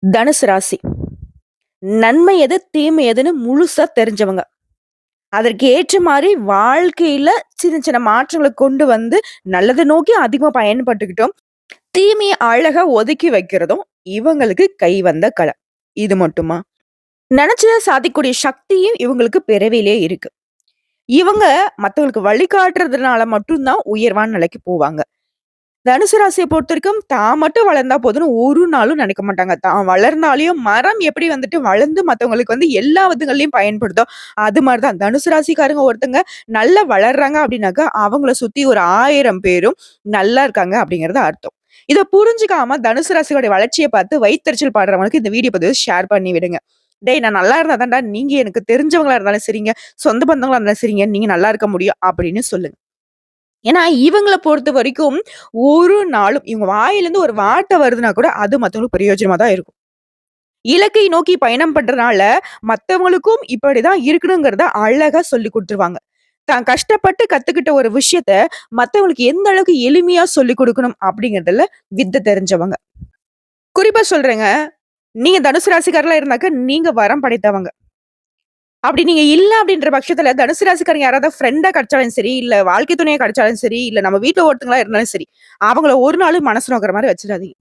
தனுசு ராசி. நன்மை எது, தீமை எதுன்னு முழுசா தெரிஞ்சவங்க. அதற்கு ஏற்ற மாரி வாழ்க்கையில சின்ன சின்ன மாற்றங்கள கொண்டு வந்து நல்லத நோக்கி அதிகமா பயன்பட்டுக்கிட்டோம். தீமைய அழகா ஒதுக்கி வைக்கிறதும் இவங்களுக்கு கை வந்த கலை. இது மட்டுமா? நெனச்சத சாதிக்கக்கூடிய சக்தியும் இவங்களுக்கு பிறவியிலே இருக்கு. இவங்க மத்தவங்களுக்கு வழிகாட்டுறதுனால மட்டும் தான் உயர்வான நிலைக்கு போவாங்க. தனுசு ராசிய பொறுத்தவரைக்கும் தான் மட்டும் வளர்ந்தா போதும்னு ஒரு நாளும் நினைக்க மாட்டாங்க. தான் வளர்ந்தாலும் மரம் எப்படி வந்துட்டு வளர்ந்து மத்தவங்களுக்கு வந்து எல்லா விதங்கள்லயும் பயன்படுதோ, அது மாரி தான் தனுசு ராசிக்காரங்க ஒருத்தங்க நல்லா வளர்றாங்க அப்படின்னாக்கா, அவங்கள சுத்தி ஒரு 1000 பேரும் நல்லா இருக்காங்க அப்படிங்கிறது அர்த்தம். இத புரிஞ்சுக்காம தனுசு ராசியோட வளர்ச்சிய பார்த்து வயித்தெரிச்சல் படுறவங்களுக்கு இந்த வீடியோ பதிவ ஷேர் பண்ணி விடுங்க. "டேய் நான் நல்லா இருந்தா தான்டா நீங்க எனக்கு தெரிஞ்சவங்களா இருந்தாலும் சரிங்க, சொந்த பந்தங்களா இருந்தாலும் சரிங்க, நீங்க நல்லா இருக்க முடியும்" அப்படின்னு சொல்லுங்க. ஏன்னா, இவங்கள பொறுத்தவரைக்கும் ஒரு நாளும் இவங்க வாயிலருந்து ஒரு வார்த்தை வருதுன்னா கூட, அது மத்தவங்களுக்கு பிரயோஜனமா தான் இருக்கும். இலக்கை நோக்கி பயணம் பண்றனால, மத்தவங்களுக்கும் இப்படிதான் இருக்கணுங்கிறத அழகா சொல்லிக் குடுத்துருவாங்க. தான் கஷ்டப்பட்டு கத்துக்கிட்ட ஒரு விஷயத்த, மத்தவங்களுக்கு எந்த அளவுக்கு எளிமையா சொல்லிக் குடுக்கணும் அப்படிங்கிறதுல வித்த தெரிஞ்சவங்க. குறிப்பா சொல்றேங்க, நீங்க தனுசு ராசிக்காரங்களா இருந்தாக்க, நீங்க வரம் படைத்தவங்க. அப்படி நீங்க இல்ல அப்படின்ற பட்சத்துல தனுசு ராசிக்காரங்க யாராவது ஃப்ரெண்டா கிடைச்சாலும் சரி, இல்ல வாழ்க்கை துணையா கிடைச்சாலும் சரி, இல்ல நம்ம வீட்ல ஒருத்தங்களா இருந்தாலும் சரி, அவங்கள ஒரு நாளும் மனசு நோகுற மாரி வச்சுடாதீங்க.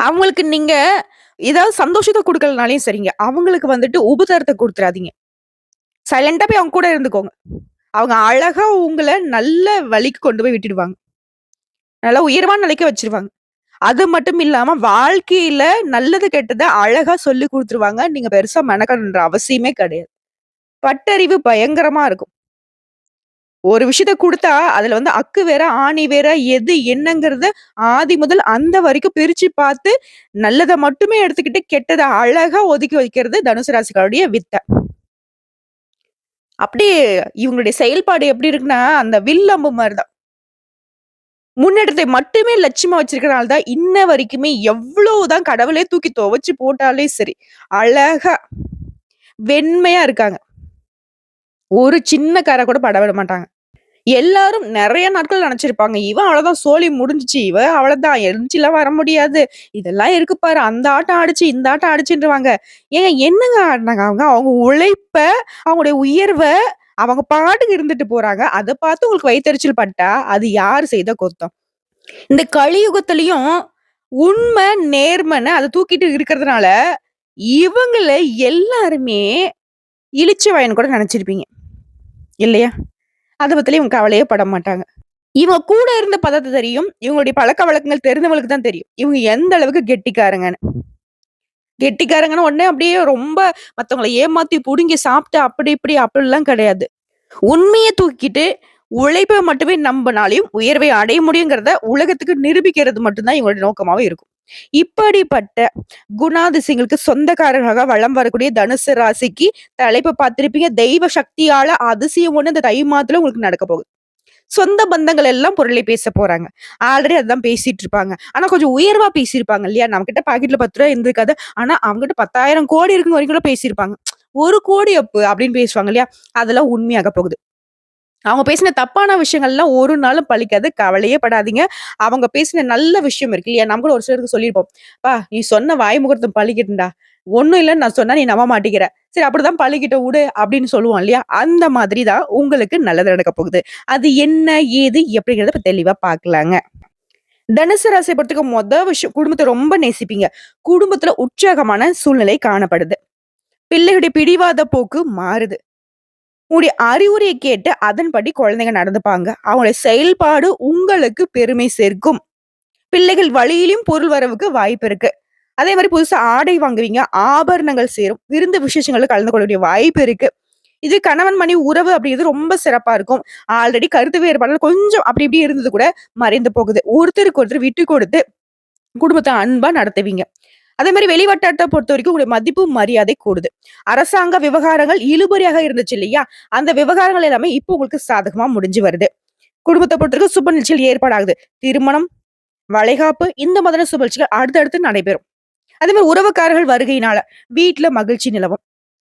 அவங்களுக்கு நீங்க ஏதாவது சந்தோஷத்த குடுக்கலனாலயும் சரிங்க, அவங்களுக்கு வந்துட்டு உபத்திரத்த குடுத்துறாதீங்க. சைலன்ட்டா போய் அவங்க கூட இருந்துக்கோங்க. அவங்க அழகா உங்கள நல்ல வழிக்கு கொண்டு போய் விட்டுடுவாங்க. நல்லா உயர்வான நிலைக்கு வச்சுருவாங்க. அது மட்டும் இல்லாம வாழ்க்கையில நல்லது, கெட்டத அழகா சொல்லிக் குடுத்துருவாங்க. நீங்க பெருசா மெனக்கெடணுன்ற அவசியமே கிடையாது. பட்டறிவு பயங்கரமா இருக்கும். ஒரு விஷயத்த குடுத்தா, அதுல வந்து அக்கு வேற, ஆணி வேற, எது என்னங்கிறத ஆதி முதல் அந்த வரைக்கும் பிரிச்சு பார்த்து, நல்லத மட்டுமே எடுத்துக்கிட்டு, கெட்டத அழகா ஒதுக்கி வைக்கிறது தனுசு ராசிக்காருடைய வித்தை. அப்படியே இவங்களுடைய செயல்பாடு எப்படி இருக்குன்னா, அந்த வில் அம்பு மாரி தான். முன்னேற்றத்தை மட்டுமே லட்சியமா வச்சிருக்கிறனால தான், இன்ன வரைக்குமே எவ்வளவுதான் கடவுளே தூக்கி துவச்சு போட்டாலே சரி, அழகா வெண்மையா இருக்காங்க. ஒரு சின்ன கறை கூட பட விட மாட்டாங்க. எல்லாரும் நெறைய நாட்கள் நெனச்சிருப்பாங்க. இவன் அவ்வளோதான் சோலி முடிஞ்சுச்சு. இவ அவ்வளோதான் எந்திரிச்சுலாம் வர முடியாது. இதெல்லாம் இருக்கு பாரு. அந்த ஆட்டம் ஆடுச்சு, இந்த ஆட்டம் ஆடுச்சுன்ருவாங்க. ஏங்க என்னங்க ஆடுனாங்க அவங்க? அவங்க உழைப்ப, அவங்களுடைய உயர்வ அவங்க பாட்டுக்கு இருந்துட்டு போறாங்க. அத பார்த்து உங்களுக்கு வயித்தெரிச்சல் பட்டா, அது யார் செய்த குத்தம்? இந்த கலியுகத்திலயும் உண்மை, நேர்மைன்னு அத தூக்கிட்டு இருக்கிறதுனால, இவங்கள எல்லாருமே இளிச்சவாயன்னு கூட நெனச்சிருப்பீங்க. இல்லையா? அத பத்திலாம் இவங்க கவலையே பட மாட்டாங்க. இவங்க கூட இருந்த பதத்த தெரியும். இவங்களுடைய பழக்கவழக்கங்கள் தெரிந்தவங்களுக்கு தான் தெரியும். இவங்க எந்த அளவுக்கு கெட்டிக்காரங்கன்னு. கெட்டிக்காரங்கன்னு உடனே அப்படியே ரொம்ப மத்தவங்கள ஏமாத்தி புடுங்கி சாப்பிட்டு அப்படி இப்படி அப்படிலாம் கிடையாது. உண்மைய தூக்கிட்டு உழைப்ப மட்டுமே நம்புனாலையும் உயர்வை அடைய முடியுங்கிறத உலகத்துக்கு நிரூபிக்கிறது மட்டும் தான் இவங்களுடைய நோக்கமாவே இருக்கும். இப்படிப்பட்ட குணாதிசயங்களுக்கு சொந்தக்காரர்களாக வலம் வரக்கூடிய தனுசு ராசிக்கு தலைப்ப பார்த்திருப்பீங்க. தெய்வ சக்தியால அதிசயம் ஒண்ணு இந்த தை மாதத்துல உங்களுக்கு நடக்க போகுது. சொந்த பந்தங்கள் எல்லாம் பொருளை பேச போறாங்க. ஆல்ரெடி அதான் பேசிட்டு இருப்பாங்க. ஆனா கொஞ்சம் உயர்வா பேசியிருப்பாங்க இல்லையா? நம்மகிட்ட பாக்கெட்ல ரூ. 10 இருந்திருக்காது. ஆனா அவங்ககிட்ட 10,000 கோடி இருக்குங்க வரைக்கும் கூட பேசியிருப்பாங்க. 1,00,00,000 அப்பு அப்படின்னு பேசுவாங்க இல்லையா? அதெல்லாம் உண்மையாக போகுது. அவங்க பேசின தப்பான விஷயங்கள்லாம் ஒரு நாளும் பலிக்காது. கவலையே படாதீங்க. அவங்க பேசின நல்ல விஷயம் இருக்கு இல்லையா? நம்ம கூட ஒரு சிலருக்கு சொல்லியிருப்போம். "அப்பா நீ சொன்ன வாய் முகூர்த்தம் பலிக்கட்டும்டா. ஒண்ணும் இல்லன்னு நான் சொன்னா நீ நம்ப மாட்டேங்கிற. சரி அப்படிதான் பலிக்கட்டும் உடு" அப்படின்னு சொல்லுவோம் இல்லையா? அந்த மாதிரி தான் உங்களுக்கு நல்லது நடக்க போகுது. அது என்ன? ஏது? எப்படிங்கிறத இப்ப தெளிவா பார்க்கலாங்க. தனுசு ராசிய பொறுத்தவரைக்கும் விஷயம் குடும்பத்த ரொம்ப நேசிப்பீங்க. குடும்பத்துல உற்சாகமான சூழ்நிலை காணப்படுது. பிள்ளைகளுடைய பிடிவாத போக்கு மாறுது. உங்களுடைய அறிவுரைய கேட்டு அதன்படி குழந்தைங்க நடந்துப்பாங்க. அவங்களுடைய செயல்பாடு உங்களுக்கு பெருமை சேர்க்கும். பிள்ளைகள் வழியிலும் பொருள் வரவுக்கு வாய்ப்பு இருக்கு. அதே மாரி புதுசா ஆடை வாங்குவீங்க. ஆபரணங்கள் சேரும். விருந்து விசேஷங்கள்ல கலந்து கொள்ளக்கூடிய வாய்ப்பு இருக்கு. இது கணவன் மனைவி உறவு அப்படிங்கிறது ரொம்ப சிறப்பா இருக்கும். ஆல்ரெடி கருத்து வேறுபாடுகள் கொஞ்சம் அப்படி இப்படி இருந்தது கூட மறைந்து போகுது. ஒருத்தருக்கு ஒருத்தர் விட்டு கொடுத்து குடும்பத்த அன்பா நடத்துவீங்க. அதே மாரி வெளிவட்டாரத்த பொறுத்தவரைக்கும் உங்களுடைய மதிப்பு, மரியாதை கூடுது. அரசாங்க விவகாரங்கள் இழுபறியாக இருந்துச்சு இல்லையா? அந்த விவகாரங்கள் எல்லாமே இப்போ உங்களுக்கு சாதகமா முடிஞ்சு வருது. குடும்பத்த பொறுத்தவரைக்கும் சுப நிகழ்ச்சிகள் ஏற்பாடாகுது. திருமணம், வளைகாப்பு இந்த மாதிரியான சுப நிகழ்ச்சிகள் அடுத்தடுத்து நடைபெறும். அதே மாரி உறவுக்காரர்கள் வருகையினால வீட்ல மகிழ்ச்சி நிலவும்.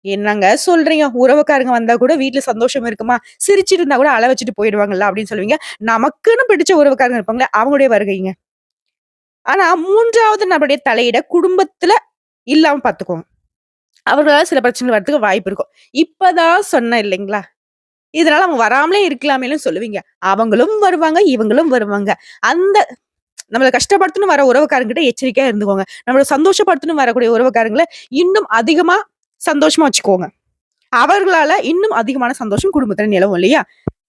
என்னங்க சொல்றீங்க? உறவுக்காரங்க வந்தா கூட வீட்ல சந்தோஷம் இருக்குமா? சிரிச்சுட்டு இருந்தா கூட அழ வச்சுட்டு போயிடுவாங்கல்ல அப்படின்னு சொல்லுவீங்க. நமக்குன்னு பிடிச்ச உறவுக்காரங்க இருப்பாங்கல்ல, அவங்களுடைய வருகைங்க. ஆனா 3வது நபருடைய தலையிட குடும்பத்துல இல்லாம பார்த்துக்கோங்க. அவர்களால சில பிரச்சனைகள் வரதுக்கு வாய்ப்பு இருக்கும். இப்பதான் சொன்னேன் இல்லைங்களா? இதனால அவங்க வராமலே இருக்கலாமேன்னு சொல்லுவீங்க. அவங்களும் வருவாங்க, இவங்களும் வருவாங்க. அந்த நம்மள கஷ்டப்படுத்தணும்னு வர உறவுக்காரங்ககிட்ட எச்சரிக்கையா இருந்துக்கோங்க. நம்மள சந்தோஷப்படுத்தணும்னு வரக்கூடிய உறவுக்காரங்கள இன்னும் அதிகமா சந்தோஷமா வச்சுக்கோங்க. அவர்களால இன்னும் அதிகமான சந்தோஷம் குடும்பத்துல நிலவும் இல்லையா?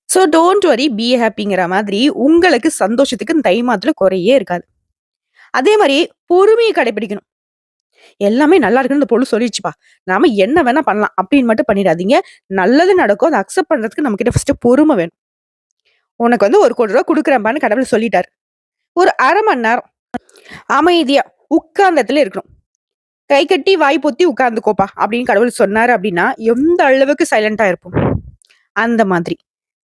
சோ டோன்ட் வொரி பி ஹேப்பிங்கிற மாதிரி உங்களுக்கு சந்தோஷத்துக்கு இந்த தை மாதத்துல குறையே இருக்காது. அதே மாரி பொறுமைய கடைபிடிக்கணும். எல்லாமே நல்லா இருக்குன்னு இந்த பொருள் சொல்லிருச்சுப்பா. நாம என்ன வேணா பண்ணலாம் அப்படின்னு மட்டும் பண்ணிடாதீங்க. நல்லது நடக்கும். அத அக்செப்ட் பண்றதுக்கு நம்மகிட்ட ஃபர்ஸ்ட் பொறும வேணும். உனக்கு வந்து ரூ. 1,00,00,000 குடுக்குறேன்ப்பான்னு கடவுள் சொல்லிட்டாரு. ஒரு 1/2 மணி நேரம் அமைதியா உட்கார்ந்த இடத்துல இருக்கணும். கை கட்டி வாய் பொத்தி உட்கார்ந்துக்கோப்பா அப்படின்னு கடவுள் சொன்னாரு அப்படின்னா, எந்த அளவுக்கு சைலன்ட்டா இருப்போம். அந்த மாதிரி.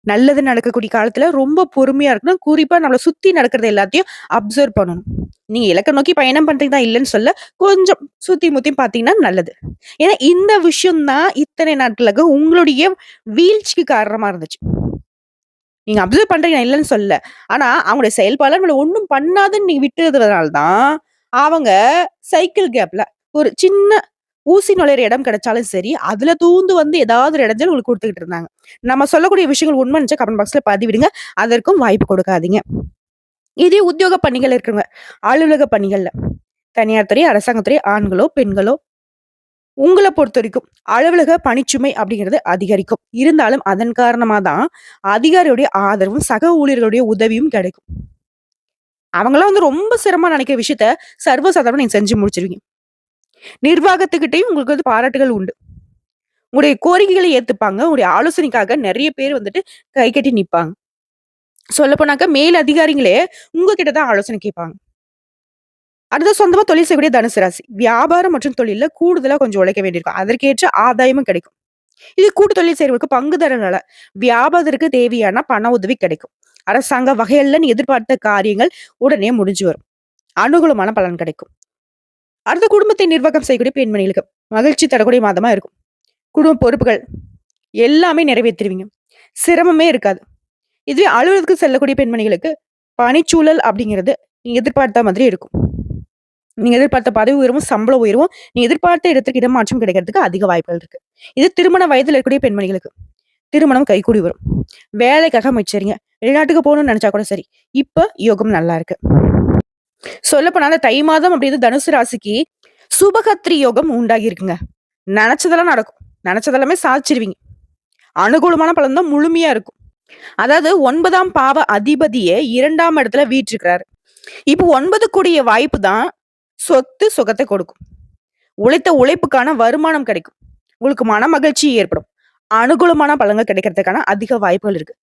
நல்லது நடக்கக்கூடிய காலத்துல ரொம்ப பொறுமையா இருக்கணும். குறிப்பா நம்மள சுத்தி நடக்கிறது எல்லாத்தையும் அப்சர்வ் பண்ணணும். நீங்க இலக்க நோக்கி பயணம் பண்றீங்க தான் இல்லன்னு சொல்ல. கொஞ்சம் சுத்தி முத்தி பார்த்தீங்கன்னா நல்லது. ஏன்னா இந்த விஷயம் தான் இத்தனை நாட்களுக்கு உங்களுடைய வீழ்ச்சிக்கு காரணமா இருந்துச்சு. நீங்க அப்சர்வ் பண்றீங்க நான் இல்லன்னு சொல்லல. ஆனா அவங்களுடைய செயல்பாடுல நம்மள ஒண்ணும் பண்ணாதுன்னு நீங்க விட்டதுனால தான், அவங்க சைக்கிள் கேப்ல ஒரு சின்ன ஊசி நுழையிற இடம் கிடைச்சாலும் சரி, அதுல தூந்து வந்து ஏதாவது ஒரு இடைஞ்சல் உங்களுக்கு குடுத்துக்கிட்டு இருந்தாங்க. நம்ம சொல்லக்கூடிய விஷயங்கள் உண்மைன்னு நெனச்சா கமெண்ட் பாக்ஸ்ல பதிவிடுங்க. அதற்கும் வாய்ப்பு கொடுக்காதீங்க. இதே உத்தியோக பணிகள் இருக்குங்க. அலுவலக பணிகள்ல. தனியார் துறை, அரசாங்கத் துறை, ஆண்களோ, பெண்களோ உங்கள பொறுத்தவரைக்கும் அலுவலக பணிச்சுமை அப்படிங்கிறது அதிகரிக்கும். இருந்தாலும் அதன் காரணமா தான் அதிகாரியுடைய ஆதரவும், சக ஊழியர்களுடைய உதவியும் கிடைக்கும். அவங்கலாம் வந்து ரொம்ப சிரமமா நினைக்கிற விஷயத்த சர்வசாதாரணமா நீங்க செஞ்சு முடிச்சிருவீங்க. நிர்வாகத்துக்கிட்டயும் உங்களுக்கு வந்து பாராட்டுகள் உண்டு. உங்களுடைய கோரிக்கைகளை ஏத்துப்பாங்க. உங்களுடைய ஆலோசனைக்காக நெறைய பேர் வந்துட்டு கை கட்டி நிப்பாங்க. சொல்லப்போனாக்க மேல் அதிகாரிங்களே உங்ககிட்ட தான் ஆலோசனை கேட்பாங்க. அடுத்து சொந்தமா தொழில் செய்யக்கூடிய தனுசு ராசி. வியாபாரம் மற்றும் தொழில்ல கூடுதலா கொஞ்சம் உழைக்க வேண்டியிருக்கும். அதற்கேற்ற ஆதாயமும் கிடைக்கும். இது கூட்டு தொழில் செய்றவங்களுக்கு பங்குதாரர்களால வியாபாரத்திற்கு தேவையான பண உதவி கிடைக்கும். அரசாங்க வகைகள்ல நீ எதிர்பார்த்த காரியங்கள் உடனே முடிஞ்சு வரும். அனுகூலமான பலன் கிடைக்கும். அடுத்த குடும்பத்தை நிர்வாகம் செய்யக்கூடிய பெண்மணிகளுக்கு மகிழ்ச்சி தரக்கூடிய மாதமா இருக்கும். குடும்ப பொறுப்புகள் எல்லாமே நிறைவேத்திருவீங்க. சிரமமே இருக்காது. இதுவே அலுவலகத்துக்கு செல்லக்கூடிய பெண்மணிகளுக்கு பணிச்சூழல் அப்படிங்கிறது நீங்க எதிர்பார்த்த மாதிரி இருக்கும். நீங்க எதிர்பார்த்த பதவி உயர்வும், சம்பள உயர்வும், நீங்க எதிர்பார்த்த இடத்துக்கு இடமாற்றம் கிடைக்கிறதுக்கு அதிக வாய்ப்புகள் இருக்கு. இது திருமண வயதில இருக்கக்கூடிய பெண்மணிகளுக்கு. திருமணம் கைகூடி வரும். வேலைக்காக முயற்சிங்க. வெளிநாட்டுக்கு போகணும்னு நினைச்சா கூட சரி. இப்ப யோகம் நல்லா இருக்கு. சொல்லப்போனா அந்த தை மாதம் அப்படிங்கிறது தனுசு ராசிக்கு சுபகத்ரி யோகம் உண்டாகி இருக்குங்க. நெனச்சதெல்லாம் நடக்கும். நெனச்சதெல்லாமே சாதிச்சிருவீங்க. அனுகூலமான பலன் தான் முழுமையா இருக்கும். அதாவது 9ஆம் பாவ அதிபதியே 2ஆம் இடத்துல வீற்றிருக்கிறாரு. இப்போ 9 கூடிய வாய்ப்பு தான் சொத்து சுகத்தை கொடுக்கும். உழைத்த உழைப்புக்கான வருமானம் கிடைக்கும். உங்களுக்கு மன மகிழ்ச்சி ஏற்படும். அனுகூலமான பலன்கள் கிடைக்கிறதுக்கான அதிக வாய்ப்புகள் இருக்கு.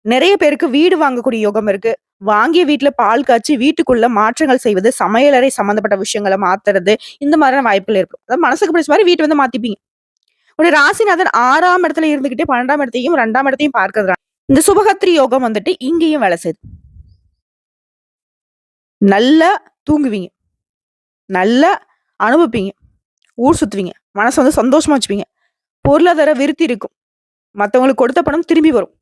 நிறைய பேருக்கு வீடு வாங்கக்கூடிய யோகம் இருக்கு. வாங்கிய வீட்ல பால் காய்ச்சி வீட்டுக்குள்ள மாற்றங்கள் செய்வது, சமையலறை சம்பந்தப்பட்ட விஷயங்கள மாத்துறது, இந்த மாதிரியான வாய்ப்புகள் ஏற்படும். அதாவது மனசுக்கு பிடிச்ச மாரி வீட்ட வந்து மாத்திப்பீங்க. உங்களுடைய ராசிநாதன் 6ஆம் இடத்துல இருந்துகிட்டே 12ஆம் இடத்தையும் 2ஆம் இடத்தையும் பார்க்கிறதுனால இந்த சுபகத்ரி யோகம் வந்துட்டு இங்கேயும் வேலை செய்யுது. நல்லா தூங்குவீங்க. நல்லா அனுபவிப்பீங்க. ஊர் சுத்துவீங்க. மனச வந்து சந்தோஷமா வச்சுப்பீங்க. பொருளாதார விருத்தி இருக்கும். மத்தவங்களுக்கு கொடுத்த பணம் திரும்பி வரும்.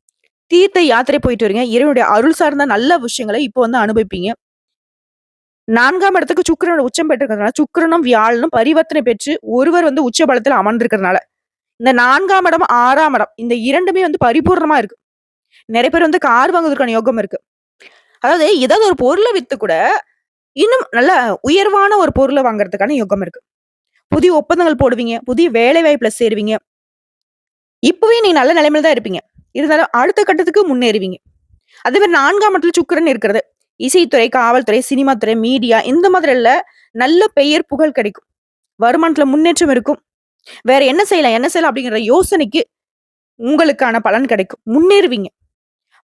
தீர்த்த யாத்திரை போயிட்டு வரீங்க. இறைவனுடைய அருள் சார்ந்த நல்ல விஷயங்கள இப்ப வந்து அனுபவிப்பீங்க. 4ஆம் இடத்துக்கு சுக்கிரனோட உச்சம் பெற்றிருக்கிறதுனால, சுக்கிரனும் வியாழனும் பரிவர்த்தனை பெற்று ஒருவர் வந்து உச்ச பலத்துல அமர்ந்திருக்கிறதுனால, இந்த 4ஆம் இடம், 6ஆம் இடம் இந்த 2மே வந்து பரிபூரணமா இருக்கு. நெறைய பேர் வந்து கார் வாங்குவதற்கான யோகம் இருக்கு. அதாவது ஏதாவது ஒரு பொருள வித்து கூட, இன்னும் நல்ல உயர்வான ஒரு பொருள வாங்குறதுக்கான யோகம் இருக்கு. புதிய ஒப்பந்தங்கள் போடுவீங்க. புதிய வேலை வாய்ப்புல சேருவீங்க. இப்பவே நீங்க நல்ல நிலைமையில தான் இருப்பீங்க. இருந்தாலும் அடுத்த கட்டத்துக்கு முன்னேறுவீங்க. அதே மாரி 4ஆம் இடத்துல சுக்கிரன் இருக்கிறது. இசைத்துறை, காவல்துறை, சினிமா துறை, மீடியா இந்த மாதிரில நல்ல பெயர், புகழ் கிடைக்கும். வருமானத்துல முன்னேற்றம் இருக்கும். வேற என்ன செய்யலாம்? என்ன செய்யலாம்? அப்படிங்கிற யோசனைக்கு உங்களுக்கான பலன் கிடைக்கும். முன்னேறுவீங்க.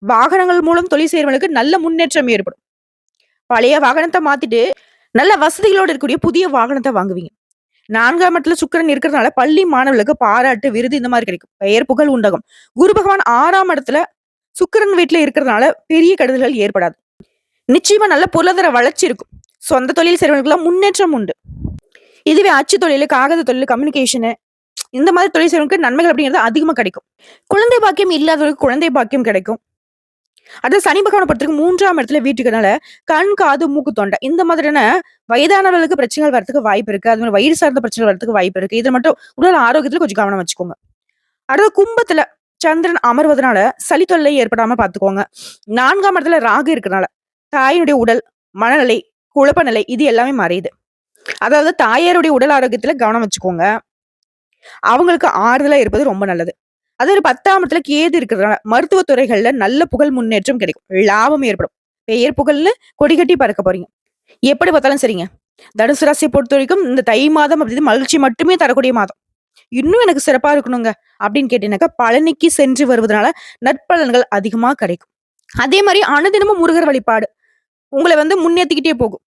வாகனங்கள் மூலம் தொழில் செய்றவங்களுக்கு நல்ல முன்னேற்றம் ஏற்படும். பழைய வாகனத்த மாத்திட்டு, நல்ல வசதிகளோட இருக்கக்கூடிய புதிய வாகனத்த வாங்குவீங்க. 4ஆம் இடத்துல சுக்கிரன் இருக்கிறதுனால பள்ளி மாணவர்களுக்கு பாராட்டு, விருது இந்த மாரி கிடைக்கும். பெயர், புகழ் உண்டாகும். குரு பகவான் 6ஆம் இடத்துல சுக்கிரன் வீட்ல இருக்கிறதுனால பெரிய கெடுதல்கள் ஏற்படாது. நிச்சயமா நல்ல பொருளாதார வளர்ச்சி இருக்கும். சொந்த தொழில் செய்றவங்களுக்கெல்லாம் முன்னேற்றம் உண்டு. இதுவே அச்சு தொழிலு, காகித தொழிலு, கம்யூனிகேஷனு இந்த மாதிரி தொழில் செய்றவங்களுக்கு நன்மைகள் அப்படிங்கிறது அதிகமா கிடைக்கும். குழந்தை பாக்கியம் இல்லாதவர்களுக்கு குழந்தை பாக்கியம் கிடைக்கும். அடுத்து சனி பகவான பொறுத்தவரைக்கும் 3ஆம் இடத்துல வீட்டுக்கனால கண், காது, மூக்கு, தொண்டை இந்த மாதிரியான வயதானவர்களுக்கு பிரச்சனைகள் வரதுக்கு வாய்ப்பு இருக்கு. அது மாரி வயிறு சார்ந்த பிரச்சனைகள் வரதுக்கு வாய்ப்பு இருக்கு. இது மட்டும் உடல் ஆரோக்கியத்துல கொஞ்சம் கவனம் வச்சுக்கோங்க. அடுத்து கும்பத்துல சந்திரன் அமர்வதனால சளி தொல்லை ஏற்படாம பார்த்துக்கோங்க. 4ஆம் இடத்துல ராகு இருக்கனால தாயினுடைய உடல், மனநிலை, குழப்ப நிலை இது எல்லாமே மறையுது. அதாவது தாயாருடைய உடல் ஆரோக்கியத்துல கவனம் வச்சுக்கோங்க. அவங்களுக்கு ஆறுதலா இருப்பது ரொம்ப நல்லது. அது ஒரு 10ஆம் இடத்துல கேது இருக்கிறதுனால மருத்துவ துறைகள்ல நல்ல புகழ் முன்னேற்றம் கிடைக்கும். லாபம் ஏற்படும். பெயர் புகழ்னு கொடிகட்டி பறக்க போறீங்க. எப்படி பார்த்தாலும் சரிங்க. தனுசு ராசியை பொறுத்தவரைக்கும் இந்த தை மாதம் அப்படிங்கிறது மகிழ்ச்சி மட்டுமே தரக்கூடிய மாதம். இன்னும் எனக்கு சிறப்பா இருக்கணுங்க அப்படின்னு கேட்டீங்கன்னாக்கா, பழனிக்கு சென்று வருவதனால நற்பலன்கள் அதிகமா கிடைக்கும். அதே மாரி அனுதினமும் முருகர் வழிபாடு உங்கள முன்னேத்திக்கிட்டே போகும்.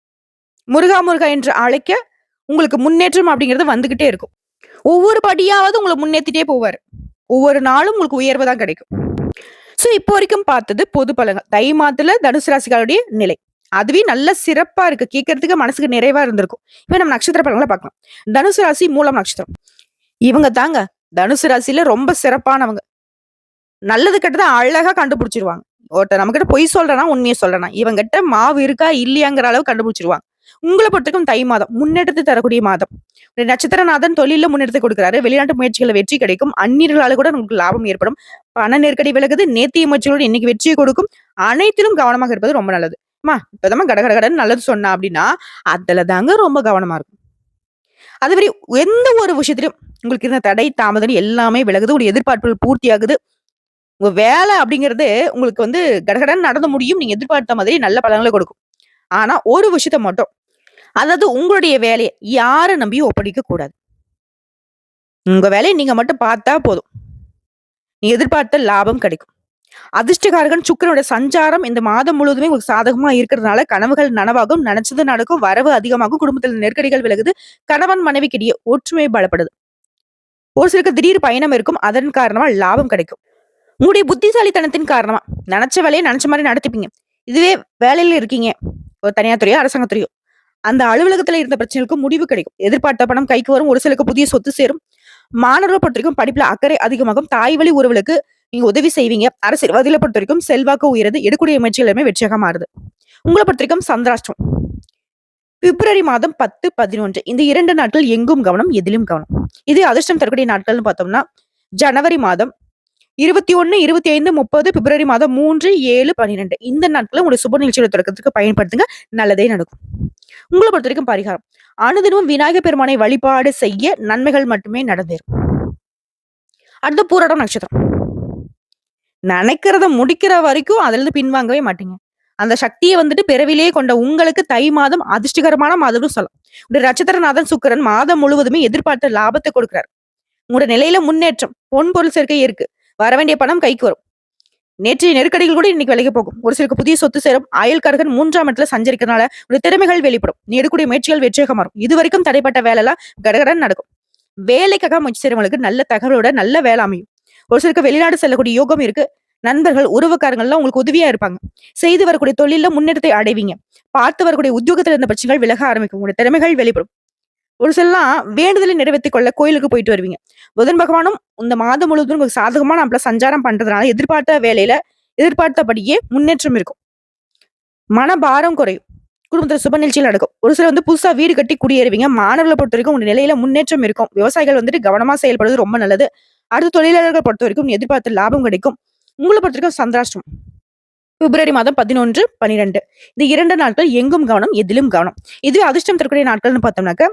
முருகா முருகா என்று அழைக்க உங்களுக்கு முன்னேற்றம் அப்படிங்கிறது வந்துகிட்டே இருக்கும். ஒவ்வொரு படியாவது உங்கள முன்னேத்திட்டே போவாரு. ஒவ்வொரு நாளும் உங்களுக்கு உயர்வு தான் கிடைக்கும். இப்போ வரைக்கும் பார்த்தது பொது பலன்கள். தை மாதத்துல தனுசு ராசிக்காரருடைய நிலை. அதுவே நல்ல சிறப்பா இருக்கு. கேட்கறதுக்கு மனசுக்கு நிறைவா இருந்திருக்கும். இப்ப நம்ம நட்சத்திர பலன்கள பார்க்கலாம். தனுசு ராசி மூலம் நட்சத்திரம். இவங்க தாங்க தனுசு ராசியில ரொம்ப சிறப்பானவங்க. நல்லது கெட்டத அழகா கண்டுபிடிச்சிருவாங்க. ஒருத்தர் நம்மகிட்ட பொய் சொல்றனா, உண்மைய சொல்றனா, இவங்கிட்ட மாவு இருக்கா இல்லையாங்கிற அளவு கண்டுபிடிச்சிருவாங்க. உங்கள பொறுத்தவரைக்கும் தை மாதம் முன்னேற்றத்தை தரக்கூடிய மாதம். நட்சத்திரநாதன் தொழில்ல முன்னேற்றத்தை கொடுக்கிறாரு. வெளிநாட்டு முயற்சிகள்ல வெற்றி கிடைக்கும். அந்நியர்களால கூட உங்களுக்கு லாபம் ஏற்படும். பண நெருக்கடி விலகுது. நேர்த்திய முயற்சிகளோட இன்னைக்கு வெற்றியை கொடுக்கும். அனைத்திலும் கவனமாக இருப்பது ரொம்ப நல்லது. அம்மா இப்பதாம்மா கடகடன்னு நல்லது சொன்னா அப்படின்னா, அதுல தாங்க ரொம்ப கவனமா இருக்கும். அதுவரை எந்த ஒரு விஷயத்திலும் உங்களுக்கு இருந்த தடை, தாமதம் எல்லாமே விலகுது. ஒரு எதிர்பார்ப்புகள் பூர்த்தியாகுது. உங்க வேலை அப்படிங்கிறது உங்களுக்கு கடகடன்னு நடந்து முடியும். நீங்க எதிர்பார்த்த மாதிரி நல்ல பலன்களை கொடுக்கும். ஆனா ஒரு விஷயத்த மட்டும் அதாவது உங்களுடைய வேலைய யார நம்பியும் ஒப்படைக்க கூடாது. உங்க வேலைய நீங்க மட்டும் பார்த்தா போதும். நீங்க எதிர்பார்த்த லாபம் கிடைக்கும். அதிர்ஷ்டகாரகன் சுக்கிரனுடைய சஞ்சாரம் இந்த மாதம் முழுவதுமே உங்களுக்கு சாதகமா இருக்கிறதுனால கனவுகள் நனவாகும், நினைச்சது நடக்கும், வரவு அதிகமாகும், குடும்பத்தில் நெருக்கடிகள் விலகுது, கணவன் மனைவிக்கிடையே ஒற்றுமை பலப்படுது. ஒரு சிலருக்கு திடீர் பயணம் இருக்கும். அதன் காரணமா லாபம் கிடைக்கும். உங்களுடைய புத்திசாலித்தனத்தின் காரணமா நினைச்ச வேலையை நினைச்ச மாதிரி நடத்திப்பீங்க. இதுவே வேலையில இருக்கீங்க, ஒரு தனியார் துறையோ அரசாங்கத் துறையோ, அந்த அலுவலகத்துல இருந்த பிரச்சனைகளுக்கு முடிவு கிடைக்கும். எதிர்பார்த்த பணம் கைக்கு வரும். ஒரு சிலருக்கு புதிய சொத்து சேரும். மாணவர்களை பொறுத்த வரைக்கும் படிப்புல அக்கறை அதிகமாகும். தாய் வழி உறவுகளுக்கு நீங்க உதவி செய்வீங்க. அரசியல்வாதிகளை பொறுத்த வரைக்கும் செல்வாக்கு உயருது. எடுக்கூடிய முயற்சிகள் எல்லாமே வெற்றியாக மாறுது. உங்களை பொறுத்த வரைக்கும் சந்திராஷ்டம் பிப்ரவரி மாதம் 10, 11 இந்த 2 நாட்கள் எங்கும் கவனம், எதிலும் கவனம். இது அதிர்ஷ்டம் தரக்கூடிய நாட்கள்னு பார்த்தோம்னா ஜனவரி மாதம் 21, 25, 30, பிப்ரவரி மாதம் 3, 7, 12 இந்த நாட்களை உங்களுடைய சுப நிகழ்ச்சியோட தொடக்கத்துக்கு பயன்படுத்துங்க. நல்லதே நடக்கும். உங்களை பொறுத்த வரைக்கும் பரிகாரம் அனுதினமும் விநாயகர் பெருமானை வழிபாடு செய்ய நன்மைகள் மட்டுமே நடந்தேறும். அடுத்து பூராடம் நட்சத்திரம். நினைக்கிறத முடிக்கிற வரைக்கும் அதுல இருந்து பின்வாங்கவே மாட்டீங்க. அந்த சக்தியை பிறவிலேயே கொண்ட உங்களுக்கு தை மாதம் அதிர்ஷ்டகரமான மாதம்னு சொல்லலாம். உடைய நட்சத்திரநாதன் சுக்கிரன் மாதம் முழுவதுமே எதிர்பார்த்த லாபத்தை கொடுக்கிறார். உங்களுடைய நிலையில முன்னேற்றம், பொன் பொருள் சேர்க்கை இருக்கு. வர வேண்டிய பணம் கைக்கு வரும். நேற்றைய நெருக்கடிகள் கூட இன்னைக்கு விலகி போகும். ஒரு சிலருக்கு புதிய சொத்து சேரும். அயல்காரகன் 3ஆம் இடத்துல சஞ்சரிக்கிறதுனால உடைய திறமைகள் வெளிப்படும். நீ எடுக்கக்கூடிய முயற்சிகள் வெற்றியாக மாறும். இது வரைக்கும் தடைப்பட்ட வேலை எல்லாம் கடகடன் நடக்கும். வேலைக்காக முயற்சி செய்றவங்களுக்கு நல்ல தகவலோட நல்ல வேலை அமையும். ஒரு சிலருக்கு வெளிநாடு செல்லக்கூடிய யோகம் இருக்கு. நண்பர்கள், உறவுக்காரங்கள்லாம் உங்களுக்கு உதவியா இருப்பாங்க. செய்து வரக்கூடிய தொழில முன்னேற்றத்தை அடைவீங்க. பார்த்து வரக்கூடிய உத்தியோகத்துல இருந்த பிரச்சனைகள் விலக ஆரம்பிக்கும். உங்களுடைய திறமைகள் வெளிப்படும். ஒரு சிலலாம் வேண்டுதலை நிறைவேற்றிக் கொள்ள கோயிலுக்கு போயிட்டு வருவீங்க. புதன் பகவானும் இந்த மாதம் முழுவதும் உங்களுக்கு சாதகமான நாட்ல சஞ்சாரம் பண்றதுனால எதிர்பார்த்த வேலையில எதிர்பார்த்தபடியே முன்னேற்றம் இருக்கும். மனபாரம் குறையும். குடும்பத்துல சுப நிகழ்ச்சிகள் நடக்கும். ஒரு சிலர் புதுசா வீடு கட்டி குடியேறுவீங்க. மாணவர்களை பொறுத்த வரைக்கும் உங்க நிலையில முன்னேற்றம் இருக்கும். விவசாயிகள் கவனமா செயல்படுறது ரொம்ப நல்லது. அடுத்த தொழிலாளர்கள் பொறுத்த வரைக்கும் எதிர்பார்த்த லாபம் கிடைக்கும். உங்களை பொறுத்த வரைக்கும் சந்திராஷ்டம் பிப்ரவரி மாதம் 11, 12 இந்த 2 நாட்கள் எங்கும் கவனம், எதிலும் கவனம். இதுவே அதிர்ஷ்டம் தரக்கூடிய நாட்கள்னு பார்த்தோம்னாக்க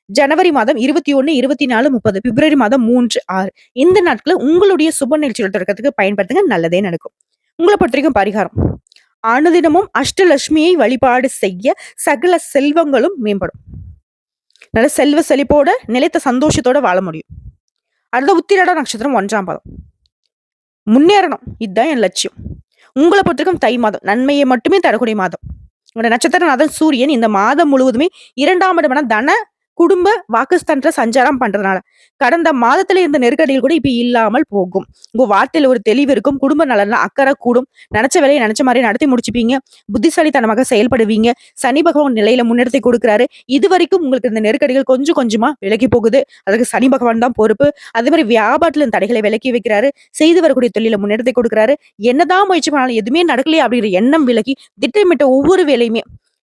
ஜனவரி மாதம் 21, 24, 30 பிப்ரவரி மாதம் 3, 6 இந்த நாட்களை உங்களுடைய சுப நிகழ்ச்சிகள் தொடக்கத்துக்கு பயன்படுத்துங்க. நல்லதே நடக்கும். உங்களை பொறுத்த வரைக்கும் பரிகாரம் அனுதினமும் அஷ்டலட்சுமியை வழிபாடு செய்ய சகல செல்வங்களும் மேம்படும். நல்ல செல்வ செழிப்போட நிலைத்த சந்தோஷத்தோட வாழ முடியும். அடுத்த உத்திராட நட்சத்திரம் 1ஆம் பாதம். முன்னேறணும், இதுதான் என் லட்சியம். உங்களை பொறுத்தவரைக்கும் தை மாதம் நன்மையை மட்டுமே தரக்கூடிய மாதம். உங்களோட நட்சத்திரநாதன் சூரியன் இந்த மாதம் முழுவதுமே 2ஆம் இடமான தன குடும்ப வாக்குஸ்தானத்துல சஞ்சாரம் பண்றதுனால. கடந்த மாதத்துல இருந்த நெருக்கடிகள் கூட இப்ப இல்லாமல் போகும். உங்க வார்த்தையில ஒரு தெளிவு இருக்கும். குடும்ப நலன்ல அக்கறை கூடும். நெனச்ச வேலைய நெனச்ச மாரி நடத்தி முடிச்சுப்பீங்க. புத்திசாலித்தனமாக செயல்படுவீங்க. சனி பகவான் நிலையில முன்னெடுத்து குடுக்குறாரு. இதுவரைக்கும் உங்களுக்கு இந்த நெருக்கடிகள் கொஞ்சம் கொஞ்சமா விலகி போகுது. அதுக்கு சனி பகவான் தான் பொறுப்பு. அதே மாரி வியாபாரத்துல இந்த தடைகளை விலக்கி வைக்கிறாரு. செய்து வரக்கூடிய தொழில முன்னெடுத்து குடுக்குறாரு. என்னதான் முயற்சி பண்ணாலும் எதுவுமே நடக்கலையே அப்படிங்கிற எண்ணம் விலகி, திட்டமிட்ட ஒவ்வொரு வேலையுமே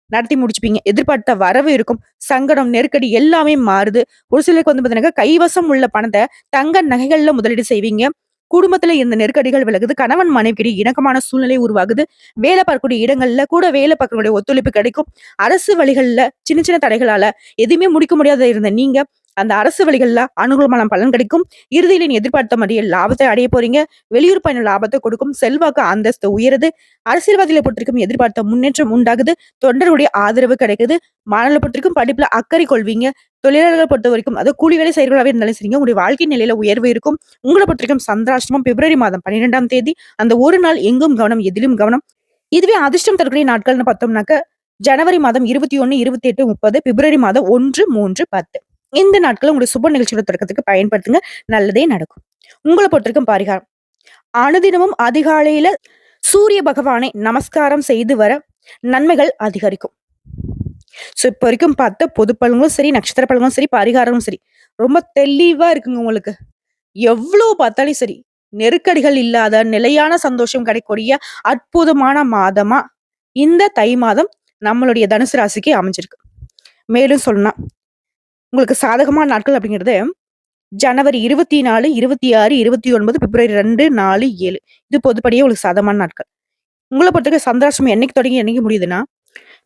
நடத்தி முடிச்சுப்பீங்க. எதிர்பார்த்த வரவு இருக்கும். சங்கடம், நெருக்கடி எல்லாமே மாறுது. ஒரு சிலருக்கு வந்து பார்த்தீங்கன்னா, கைவசம் உள்ள பணத்த தங்க நகைகள்ல முதலீடு செய்வீங்க. குடும்பத்துல இருந்த நெருக்கடிகள் விலகுது. கணவன் மனைவிக்கிடையே இணக்கமான சூழ்நிலை உருவாகுது. வேலை பார்க்கக்கூடிய இடங்கள்ல கூட வேலை பார்க்கக்கூடிய ஒத்துழைப்பு கிடைக்கும். அரசு வழிகள்ல சின்ன சின்ன தடைகளால எதுவுமே முடிக்க முடியாத இருந்த நீங்க, அந்த அரசு வழிகள்ல அனுகூலமான பலன் கிடைக்கும். இறுதியில நீ எதிர்பார்த்த மாரியே லாபத்தை அடைய போறீங்க. வெளியூர் பயணம் லாபத்தை கொடுக்கும். செல்வாக்கு அந்தஸ்து உயருது. அரசியல்வாதிகளை பொறுத்தவரைக்கும் எதிர்பார்த்த முன்னேற்றம் உண்டாகுது. தொண்டர்களுடைய ஆதரவு கிடைக்குது. மாணவர்களை பொறுத்தவரைக்கும் படிப்புல அக்கறை கொள்வீங்க. தொழிலாளர்களை பொறுத்தவரைக்கும் அதாவது கூலி வேலை செய்றவர்களாவே இருந்தாலும் சரிங்க, உங்களுடைய வாழ்க்கை நிலையில உயர்வு இருக்கும். உங்கள பொறுத்தவரைக்கும் சந்திராஷ்டமம் பிப்ரவரி மாதம் 12ஆம் தேதி. அந்த ஒரு நாள் எங்கும் கவனம், எதிலும் கவனம். இதுவே அதிர்ஷ்டம் தரக்கூடிய நாட்கள்னு பார்த்தோம்னாக்க, ஜனவரி மாதம் 21, 28, 30, பிப்ரவரி மாதம் 1, 3, 10. இந்த நாட்கள உங்களுடைய சுப நிகழ்ச்சியோட தொடக்கத்துக்கு பயன்படுத்துங்க. நல்லதே நடக்கும். உங்கள பொறுத்தவரைக்கும் பரிகாரம். அனுதினமும் அதிகாலையில சூரிய பகவானை நமஸ்காரம் செய்து வர நன்மைகள் அதிகரிக்கும். இப்ப வரைக்கும் பார்த்த பொது பலன்களும் சரி, நட்சத்திர பலன்களும் சரி, பரிகாரமும் சரி, ரொம்ப தெளிவா இருக்குங்க உங்களுக்கு. எவ்ளோ பார்த்தாலும் சரி, நெருக்கடிகள் இல்லாத நிலையான சந்தோஷம் கிடைக்கக்கூடிய அற்புதமான மாதமா இந்த தை மாதம் நம்மளுடைய தனுசு ராசிக்கு அமைஞ்சிருக்கு. மேலும் சொல்லணும்னா, உங்களுக்கு சாதகமான நாட்கள் அப்படிங்கிறது ஜனவரி 24, 26, 29, பிப்ரவரி 2, 4, 7. இது பொதுப்படியே உங்களுக்கு சாதகமான நாட்கள். உங்கள பொறுத்தவரைக்கும் சந்திராஷ்டமம் என்னைக்கு தொடங்கி என்னைக்கு முடியுதுன்னா,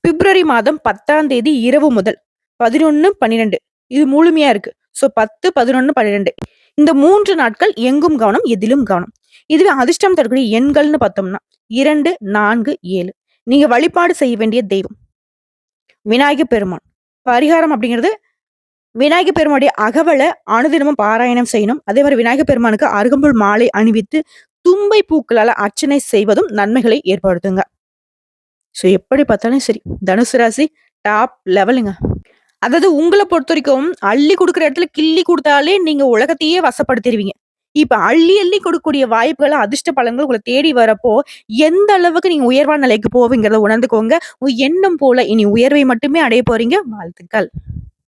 பிப்ரவரி மாதம் 10ஆம் தேதி இரவு முதல் 11, 12 இது முழுமையா இருக்கு. 10, 11, 12 இந்த 3 நாட்கள் எங்கும் கவனம், எதிலும் கவனம். இதுவே அதிர்ஷ்டம் தரக்கூடிய எண்கள்னு பார்த்தோம்னா 2, 4, 7. நீங்க வழிபாடு செய்ய வேண்டிய தெய்வம் விநாயகர் பெருமான். பரிகாரம் அப்படிங்கிறது விநாயகர் பெருமானுடைய அகவல அனுதினமும் பாராயணம் செய்யணும். அதே மாரி விநாயகர் பெருமானுக்கு அருகம்புல் மாலை அணிவித்து தும்பை பூக்களால அர்ச்சனை செய்வதும் நன்மைகளை ஏற்படுத்துங்க. எப்படி பார்த்தாலும் சரி, தனுசு ராசி டாப் லெவலுங்க. அதாவது உங்கள பொறுத்தவரைக்கும் அள்ளி குடுக்குற இடத்துல கிள்ளி குடுத்தாலே நீங்க உலகத்தையே வசப்படுத்திருவீங்க. இப்ப அள்ளி அள்ளி கொடுக்கக்கூடிய வாய்ப்புகள், அதிர்ஷ்ட பலன்கள் உங்கள தேடி வரப்போ, எந்த அளவுக்கு நீங்க உயர்வான நிலைக்கு போவீங்கிறத உணர்ந்துக்கோங்க. உங்க எண்ணம் போல இனி உயர்வை மட்டுமே அடைய போறீங்க. வாழ்த்துக்கள்.